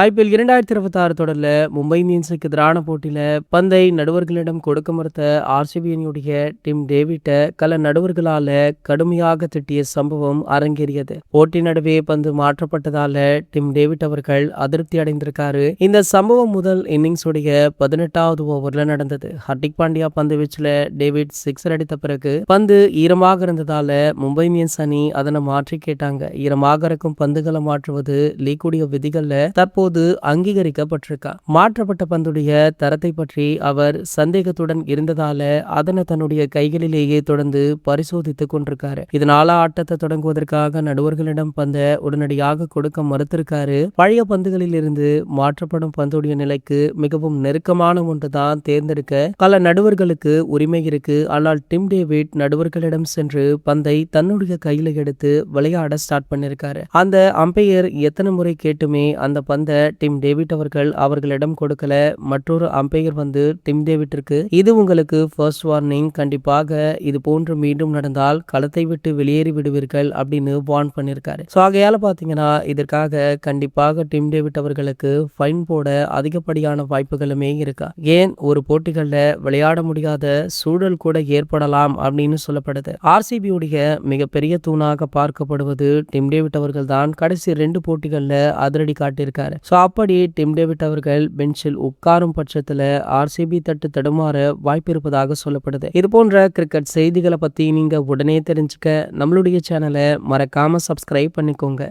IPL 2026 தொடர்ல மும்பை இந்தியன்ஸுக்கு எதிரான போட்டியில பந்தை நடுவர்களிடம் கொடுக்க மறுத்த ஆர்சிபி அணியுடைய டிம் டேவிட்டை கள நடுவர்களால கடுமையாக திட்டிய சம்பவம் அரங்கேறியது. போட்டி நடுவே பந்து மாற்றப்பட்டதால டிம் டேவிட் அவர்கள் அதிருப்தி அடைந்திருக்காரு. இந்த சம்பவம் முதல் இன்னிங்ஸ் உடைய 18வது ஓவர்ல நடந்தது. ஹர்திக் பாண்டியா பந்து வீச்சுல டேவிட் சிக்ஸர் அடித்த பிறகு பந்து ஈரமாக இருந்ததால மும்பை இந்தியன்ஸ் அணி அதனை மாற்றி கேட்டாங்க. ஈரமாக இருக்கும் பந்துகளை மாற்றுவது லீக்குடைய விதிகள்ல தற்போது அங்கீகரிக்கப்பட்டிருக்கா. மாற்றப்பட்ட பந்துடைய தரத்தை பற்றி அவர் சந்தேகத்துடன் இருந்ததால அதனை தன்னுடைய கைகளிலேயே தொடர்ந்து பரிசோதித்துக் கொண்டிருக்காரு. இதனால ஆட்டத்தை தொடங்குவதற்காக நடுவர்களிடம் பந்தை உடனடியாக கொடுக்க மறுத்திருக்காரு. பழைய பந்துகளில் இருந்து மாற்றப்படும் பந்துடைய நிலைக்கு மிகவும் நெருக்கமான ஒன்றுதான் தேர்ந்தெடுக்க பல நடுவர்களுக்கு உரிமை இருக்கு. ஆனால் டிம் டேவிட் நடுவர்களிடம் சென்று பந்தை தன்னுடைய கையில எடுத்து விளையாட ஸ்டார்ட் பண்ணிருக்காரு. அந்த அம்பையர் எத்தனை முறை கேட்டுமே அந்த பந்தை டிம் டேவிட் அவர்களிடம் கொடுக்கல. மற்றொரு அம்பையர் வந்து டிம் டேவிட்டிற்கு இது உங்களுக்கு ஃபர்ஸ்ட் வார்னிங், கண்டிப்பாக இது போன்று மீண்டும் நடந்தால் களத்தை விட்டு வெளியேறி விடுவீர்கள் அப்படின்னு வார்ன் பண்ணிருக்காரு. சோ ஆகையால பாத்தீங்கன்னா இதற்காக கண்டிப்பாக டிம் டேவிட் அவர்களுக்கு ஃபைன் போட அதிகப்படியான வாய்ப்புகளுமே இருக்கா. ஏன் ஒரு போட்டிகள்ல விளையாட முடியாத சூழல் கூட ஏற்படலாம் அப்படின்னு சொல்லப்படுது. ஆர்சிபி உடைய மிகப்பெரிய தூணாக பார்க்கப்படுவது டிம் டேவிட் அவர்கள் தான். கடைசி 2 போட்டிகள்ல அதிரடி காட்டியிருக்காரு. சோ அப்படி டிம் டேவிட் அவர்கள் பெஞ்சில் உட்காரும் பட்சத்துல ஆர்சிபி தடுமாற வாய்ப்பு இருப்பதாக சொல்லப்படுது. இது போன்ற கிரிக்கெட் செய்திகளை பத்தி நீங்க உடனே தெரிஞ்சுக்க நம்மளுடைய சேனலை மறக்காம சப்ஸ்கிரைப் பண்ணிக்கோங்க.